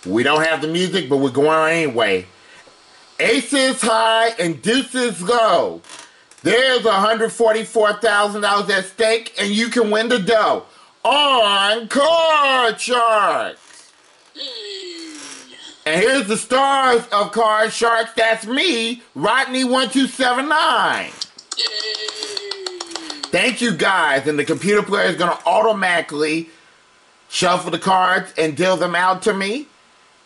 We don't have the music, but we're going on anyway. Aces high and deuces low. There's $144,000 at stake, and you can win the dough on Card Sharks. And here's the stars of Card Sharks. That's me, Rodney1279. Thank you, guys. And the computer player is going to automatically shuffle the cards and deal them out to me.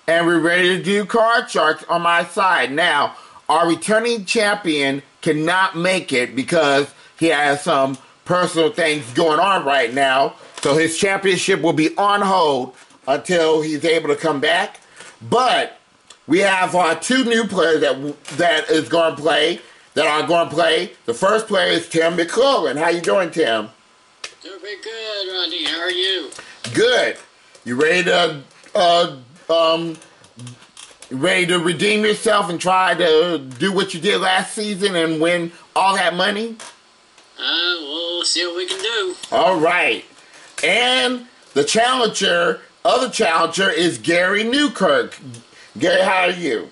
And we're ready to do Card Sharks on my side. Now, our returning champion cannot make it because he has some personal things going on right now. So his championship will be on hold until he's able to come back. But we have two new players that are going to play. The first player is Tim McClelland. How you doing, Tim? Doing pretty good, Rodney. How are you? Good. You ready to redeem yourself and try to do what you did last season and win all that money? We'll see what we can do. All right. And the other challenger is Gary Newkirk. Gary, how are you?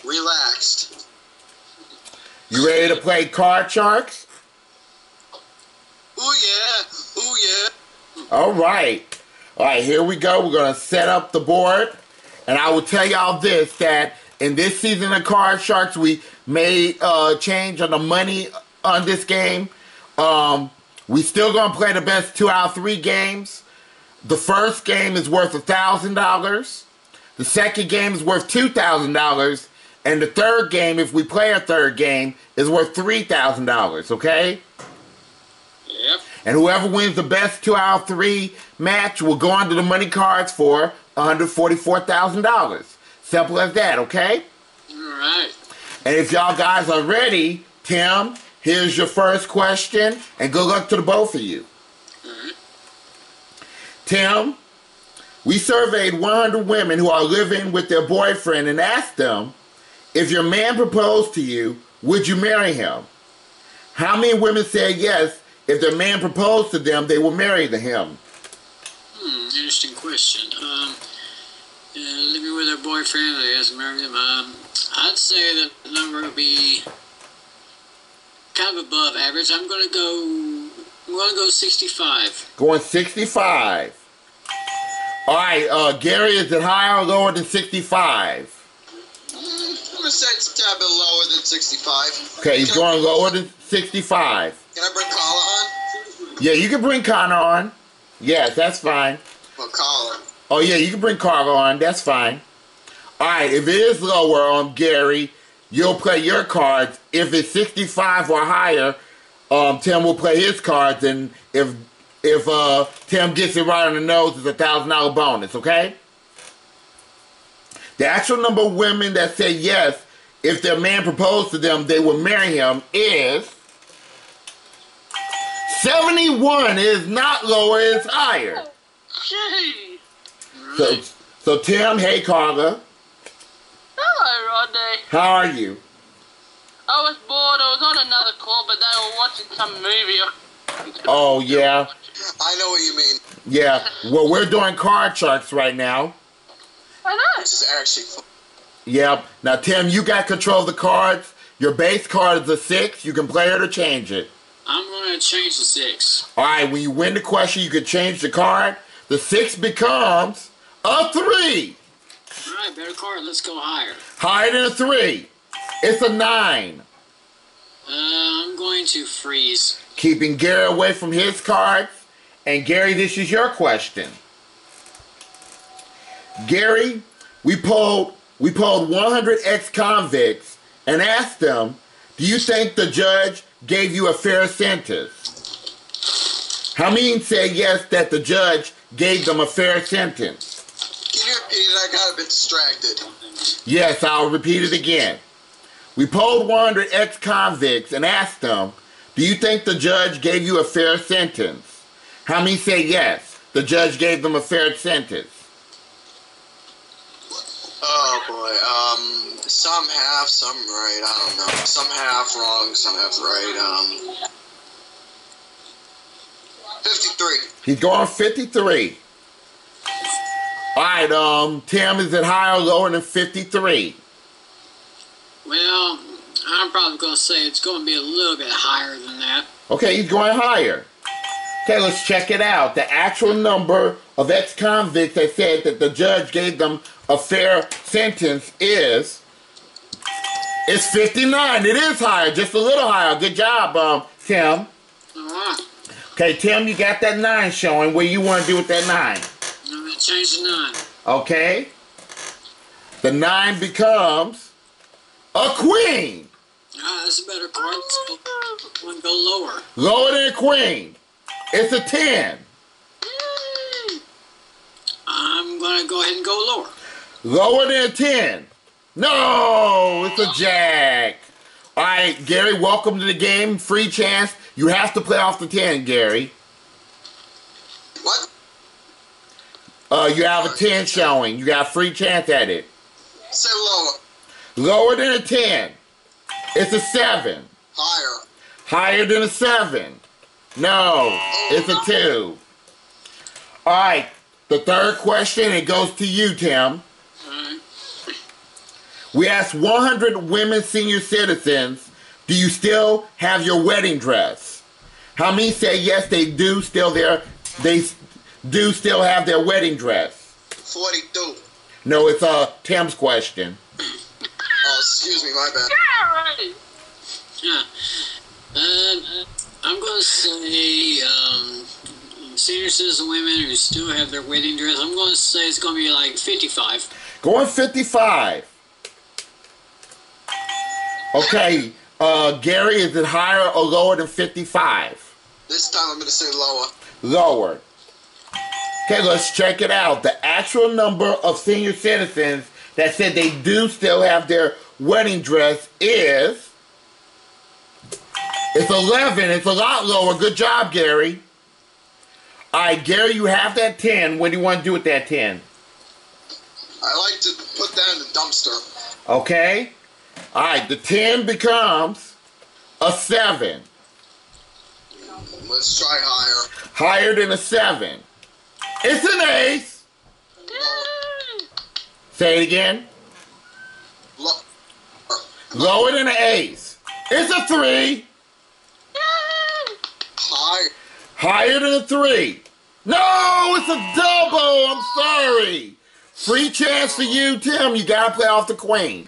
Relaxed. You ready to play Card Sharks? Ooh, yeah. Ooh, yeah. All right. All right, here we go. We're going to set up the board. And I will tell y'all this, that in this season of Card Sharks, we made a change on the money on this game. We still going to play the best 2 out of 3 games. The first game is worth $1,000. The second game is worth $2,000. And the third game, if we play a third game, is worth $3,000, okay? Yep. And whoever wins the best 2 out of 3 match will go onto the money cards for $144,000. Simple as that, okay? All right. And if y'all guys are ready, Tim, here's your first question, and good luck to the both of you. All right. Tim, we surveyed 100 women who are living with their boyfriend and asked them, if your man proposed to you, would you marry him? How many women said yes, if their man proposed to them, they will marry him? Interesting question. Living with her boyfriend, I guess marry him. I'd say that the number would be kind of above average. I'm gonna go 65. Going 65. All right, Gary, is it higher or lower than 65? I'm gonna say it's a tad bit lower than 65. Okay, he's going lower than 65. Can I bring Carla on? Yeah, you can bring Connor on. Yes, that's fine. Well, Carla. Oh, yeah, you can bring Carla on. That's fine. All right, if it is lower on Gary, you'll play your cards. If it's 65 or higher, Tim will play his cards. And if Tim gets it right on the nose, it's a $1,000 bonus, okay? The actual number of women that say yes, if their man proposed to them, they will marry him is 71. It is not lower, it's higher. Gee. So Tim, hey Carla. Hello, Rodney. How are you? I was bored. I was on another call, but they were watching some movie. Oh, yeah. I know what you mean. Yeah. Well, we're doing Card Sharks right now. I know. This is actually fun. Yep. Now, Tim, you got control of the cards. Your base card is a 6. You can play it or change it. I'm going to change the 6. All right. When you win the question, you can change the card. The 6 becomes a 3. All right, better card. Let's go higher. Higher than a 3. It's a 9. I'm going to freeze. Keeping Gary away from his cards. And Gary, this is your question. Gary, we polled 100 ex-convicts and asked them, do you think the judge gave you a fair sentence? How many said yes, that the judge gave them a fair sentence? Can you repeat it? I got a bit distracted. Yes, I'll repeat it again. We polled 100 ex-convicts and asked them, do you think the judge gave you a fair sentence? How many say yes, the judge gave them a fair sentence? Oh boy, some half, some right, I don't know. Some half wrong, some half right, 53. He's going 53. All right, Tim, is it higher or lower than 53? Well, I'm probably going to say it's going to be a little bit higher than that. Okay, he's going higher. Okay, let's check it out. The actual number of ex-convicts that said that the judge gave them a fair sentence is 59. It is higher, just a little higher. Good job, Tim. All right. Okay, Tim, you got that 9 showing. What do you want to do with that 9? I'm going to change the 9. Okay. The 9 becomes a queen. That's a better card. So I'm going to go lower. Lower than a queen. It's a 10. I'm going to go ahead and go lower. Lower than a 10. No, it's a jack. All right, Gary, welcome to the game. Free chance. You have to play off the 10, Gary. What? You have a 10 showing. You got a free chance at it. Say lower. Lower than a 10. It's a 7. Higher. Higher than a 7. No, it's a 2. All right, the third question, it goes to you, Tim. We asked 100 women senior citizens, do you still have your wedding dress? How many say yes, they do still have their wedding dress? 42. No, it's Tim's question. Oh, excuse me, my bad. Gary! Yeah. I'm going to say senior citizen women who still have their wedding dress, I'm going to say it's going to be like 55. Going 55. Okay, Gary, is it higher or lower than 55? This time I'm going to say lower. Lower. Okay, let's check it out. The actual number of senior citizens that said they do still have their wedding dress is... It's 11. It's a lot lower. Good job, Gary. All right, Gary, you have that 10. What do you want to do with that 10? I like to put that in the dumpster. Okay. All right, the 10 becomes a 7. Let's try higher. Higher than a 7. It's an ace. Say it again. Lower than an ace. It's a 3. Higher. Higher than a 3. No, it's a double. I'm sorry. Free chance for you, Tim. You got to play off the queen.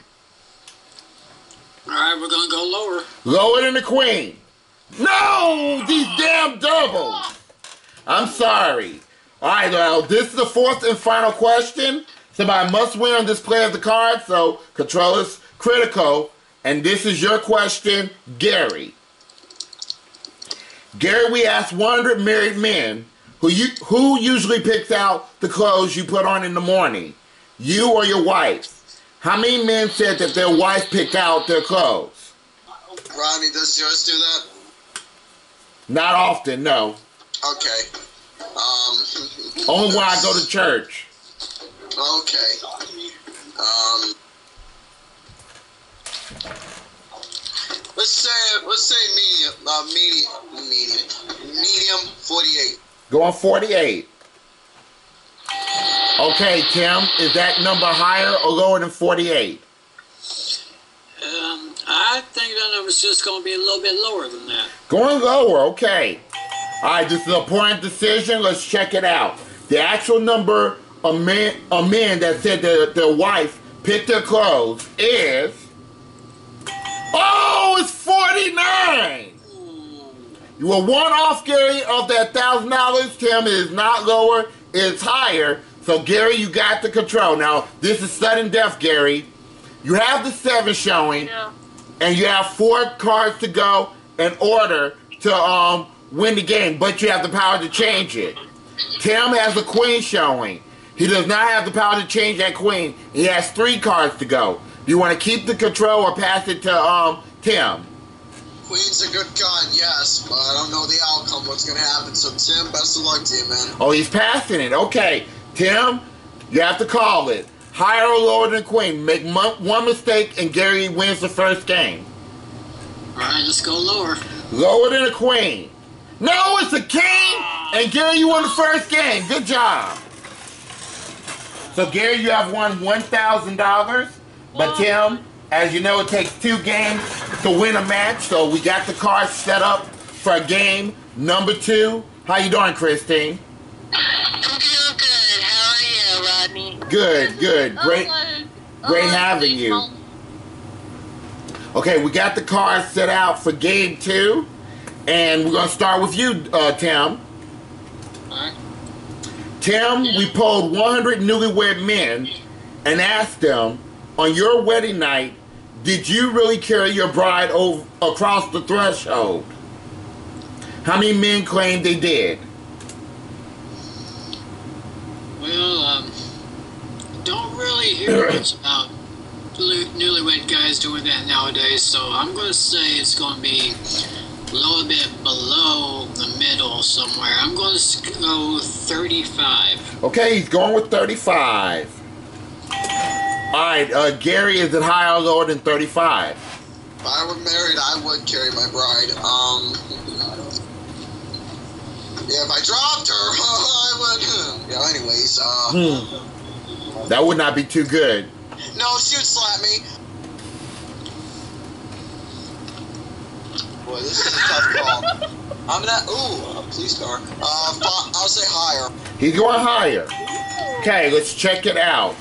All right, we're going to go lower. Lower than the queen. No, these damn doubles. I'm sorry. All right, well, this is the fourth and final question. Somebody must win on this play of the card, so control is critical. And this is your question, Gary. Gary, we asked 100 married men who usually picks out the clothes you put on in the morning, you or your wife. How many men said that their wife picked out their clothes? Ronnie, does yours do that? Not often, no. Okay. Only when I go to church. Okay. Let's say medium 48. Going 48. Okay, Tim, is that number higher or lower than 48? I think that number's just going to be a little bit lower than that. Going lower, okay. All right, this is an important decision. Let's check it out. The actual number of men that said their wife picked their clothes is... Oh, it's 49! You were one off, Gary, of that $1,000. Tim, it is not lower, it's higher. So, Gary, you got the control. Now, this is sudden death, Gary. You have the 7 showing, and you have 4 cards to go in order to win the game, but you have the power to change it. Tim has a queen showing. He does not have the power to change that queen. He has 3 cards to go. Do you want to keep the control or pass it to Tim? Queen's a good card, yes, but I don't know the outcome, what's going to happen. So, Tim, best of luck to you, man. Oh, he's passing it. Okay, Tim, you have to call it. Higher or lower than queen. Make one mistake and Gary wins the first game. All right, let's go lower. Lower than a queen. No, it's a king. And Gary, you won the first game. Good job. So Gary, you have won $1,000. But Tim, as you know, it takes 2 games to win a match. So we got the cards set up for game number 2. How you doing, Christine? I'm doing good. How are you, Rodney? Good, good. Great having you. Okay, we got the cards set out for game 2. And we're going to start with you, Tim. Alright. Tim, we polled 100 newlywed men and asked them, on your wedding night, did you really carry your bride across the threshold? How many men claimed they did? Well, don't really hear much about newlywed guys doing that nowadays, so I'm going to say it's going to be a little bit below the middle somewhere. I'm going to go 35. Okay, he's going with 35. Alright, Gary, is it higher or lower than 35? If I were married, I would carry my bride. Yeah, if I dropped her, I would. Yeah, anyways, That would not be too good. No, she would slap me. Boy, this is a tough call. I'm gonna. Ooh, a police car. I'll say higher. He's going higher. Okay, let's check it out.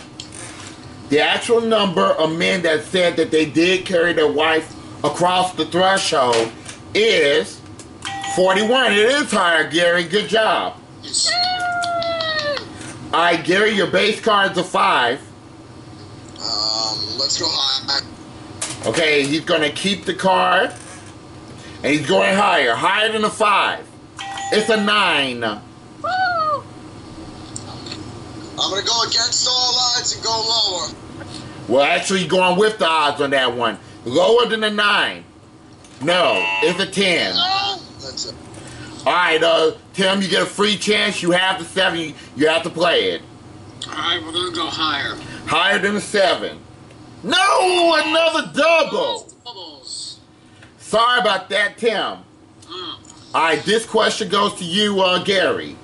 The actual number of men that said that they did carry their wife across the threshold is 41. It is higher, Gary. Good job. Alright, Gary, your base card's a 5. Let's go high. Okay, he's going to keep the card. And he's going higher. Higher than a 5. It's a 9. I'm gonna go against all odds and go lower. Well, actually, going with the odds on that one. Lower than a 9. No, it's a 10. That's it. Alright, Tim, you get a free chance. You have the 7. You have to play it. Alright, we're going to go higher. Higher than a 7. No, another double. Bubbles. Sorry about that, Tim. Alright, this question goes to you, Gary.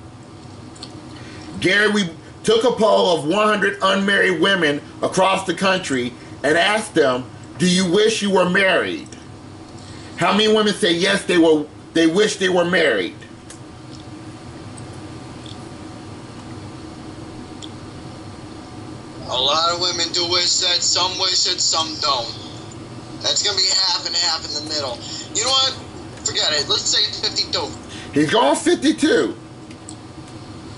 Gary, we took a poll of 100 unmarried women across the country and asked them, do you wish you were married? How many women say yes, they wish they were married? A lot of women do wish that, some wish it, some don't. That's gonna be half and half in the middle. You know what? Forget it. Let's say 52. He's going 52.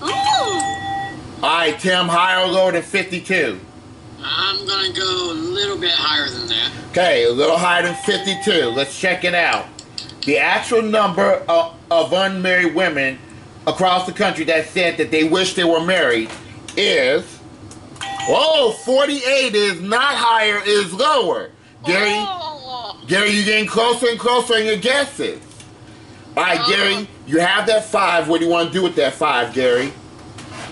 Ooh. Alright, Tim, higher or lower than 52? I'm going to go a little bit higher than that. Okay, a little higher than 52. Let's check it out. The actual number of unmarried women across the country that said that they wish they were married is... Whoa, 48 is not higher, is lower. Gary, Gary, you're getting closer and closer in your guesses. Alright, Gary, you have that 5. What do you want to do with that 5, Gary?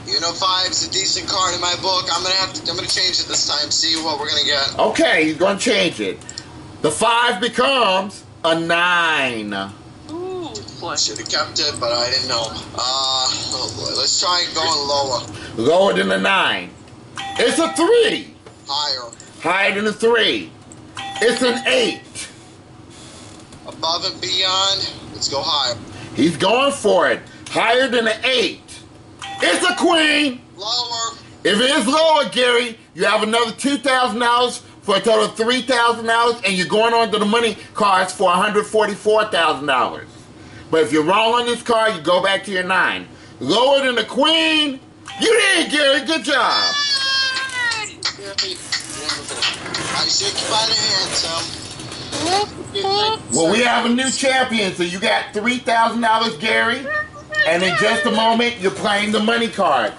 You know, 5's a decent card in my book. I'm gonna change it this time. See what we're gonna get. Okay, he's gonna change it. The 5 becomes a 9. Ooh, boy. Should have kept it, but I didn't know. Oh boy. Let's try going lower. Lower than a 9. It's a 3. Higher. Higher than a 3. It's an 8. Above and beyond. Let's go higher. He's going for it. Higher than an 8. It's a queen. Lower. If it is lower, Gary, you have another $2,000 for a total of $3,000, and you're going on to the money cards for $144,000. But if you're wrong on this card, you go back to your 9. Lower than the queen. You did, Gary. Good job. I shake you by the hand, Tim. Well, we have a new champion, so you got $3,000, Gary. And in just a moment, you're playing the money card.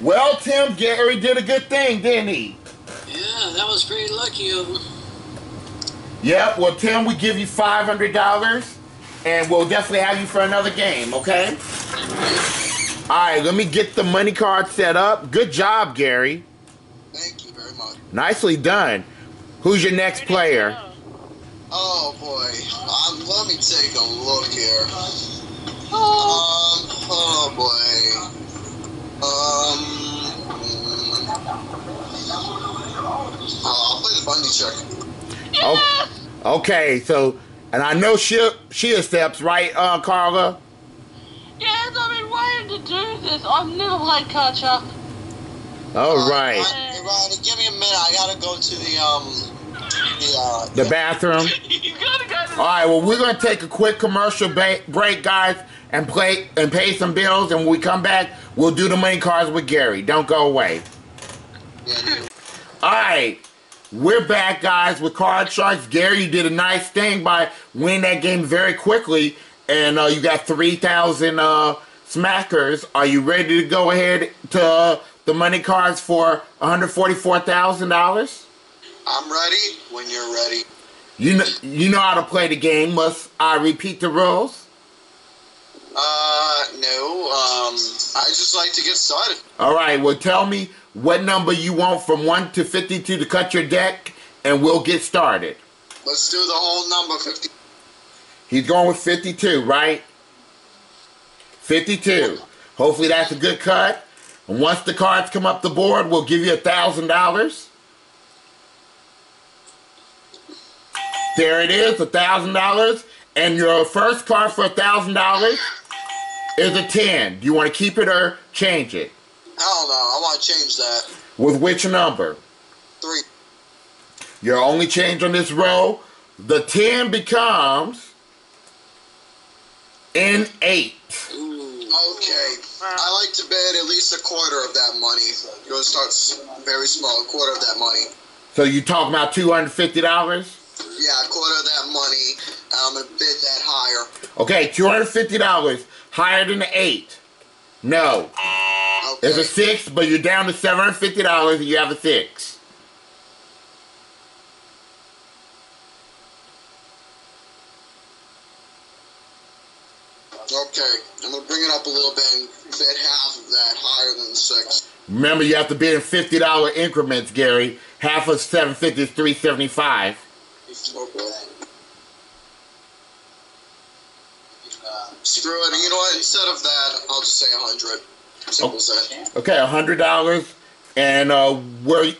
Well, Tim, Gary did a good thing, didn't he? Yeah, that was pretty lucky of him. Yep, well, Tim, we give you $500, and we'll definitely have you for another game, okay? All right, let me get the money card set up. Good job, Gary. Thank you very much. Nicely done. Who's your next player? Oh boy. Let me take a look here. Oh boy. chick. Oh, okay, so, and I know she accepts, right, Carla? Yes, I've been waiting to do this. I've never played card shark. All right. Hey, Ronnie, give me a minute. I gotta go to The bathroom. You gotta go to All right, well, we're going to take a quick commercial break, guys, and pay some bills, and when we come back, we'll do the money cards with Gary. Don't go away. All right, we're back, guys, with Card Sharks. Gary, you did a nice thing by winning that game very quickly, and you got 3,000 smackers. Are you ready to go ahead to the money cards for $144,000? I'm ready when you're ready. You know how to play the game. Must I repeat the rules? No. I just like to get started. All right, well, tell me what number you want from 1 to 52 to cut your deck, and we'll get started. Let's do the whole number, 50. He's going with 52, right? 52. Hopefully that's a good cut. And once the cards come up the board, we'll give you $1,000. There it is, $1,000. And your first card for $1,000 is a 10. Do you want to keep it or change it? Hell no, I want to change that. With which number? 3. Your only change on this row, the 10 becomes an 8. Okay. I like to bet at least a quarter of that money. You're going to start very small, a quarter of that money. So you talking about $250? Yeah, a quarter of that money, and I'm going to bid that higher. Okay, $250. Higher than the 8. No. Okay. There's a 6, but you're down to $750 and you have a 6. Okay, I'm going to bring it up a little bit and bid half of that higher than the 6. Remember, you have to bid in $50 increments, Gary. Half of $750 is $375. Okay. Screw it. You know what? Instead of that, I'll just say 100. Simple as that. Okay, $100. And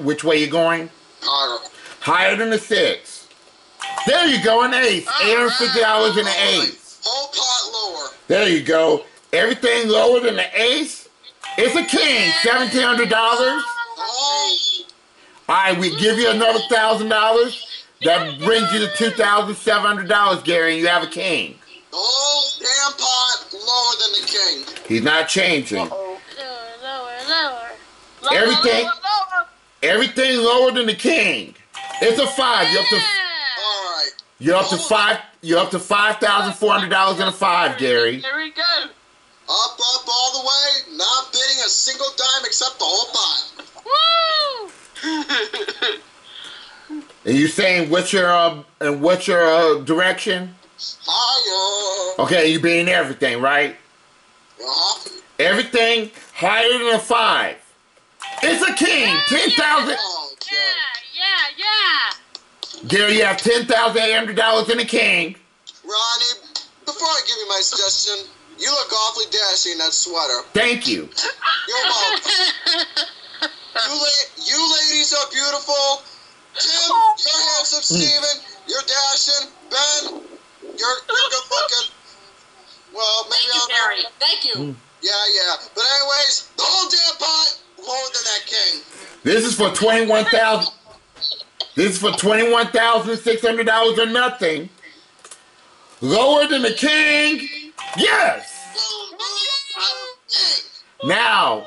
which way you going? Higher. Higher than the 6. There you go, an ace. $850 in an ace. Whole pot lower. There you go. Everything lower than the ace, it's a king. $1,700. Oh. All right, we give you another $1,000. That brings you to $2,700, Gary, and you have a king. The whole damn pot lower than the king. He's not changing. Lower. Everything lower than the king. It's a 5. All right. You're up to $5,400 in a 5, Gary. Here we go. Up all the way. Not bidding a single dime except the whole pot. Woo! And you saying what's your direction? Higher. Okay, you being everything, right? Uh-huh. Everything higher than a 5. It's a king. 10,000. Oh, okay. Yeah. Gary, you have $10,800 in a king. Ronnie, before I give you my suggestion, you look awfully dashing in that sweater. Thank you. You're welcome. You ladies are beautiful. Tim, you're handsome. Steven, you're dashing. Ben, you're good looking. Well, maybe Thank you, Gary. Thank you. Yeah. But anyways, the whole damn pot lower than that king. This is for $21,000. This is for $21,600 or nothing. Lower than the king. Yes. Now,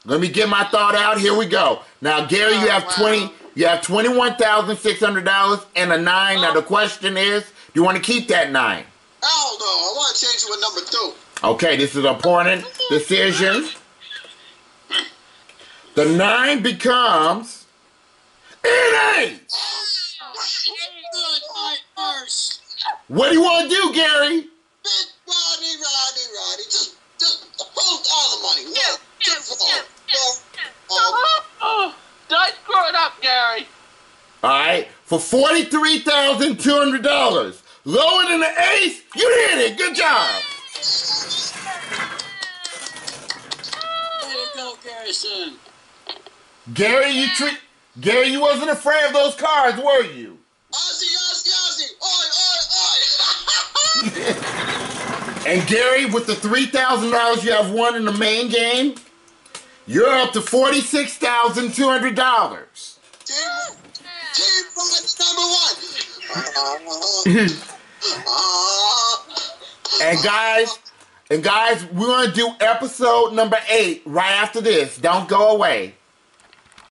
let me get my thought out. Here we go. Now, Gary, you have $21,600 and a 9. Now the question is, do you want to keep that 9? Hell no, I want to change it with number 2. Okay, this is an important decision. The 9 becomes an 8. What do you want to do, Gary? Rodney, just hold all the money. Don't screw it up, Gary. All right, for $43,200. Lower than the ace, you hit it. Good job. Way to go, Garrison. Gary, Gary, you wasn't afraid of those cards, were you? Ozzy, Ozzy, Ozzy! Oi, oi, oi! And Gary, with the $3,000 you have won in the main game, you're up to $46,200. Team Rockets number one! And guys, we're gonna do episode number 8 right after this. Don't go away.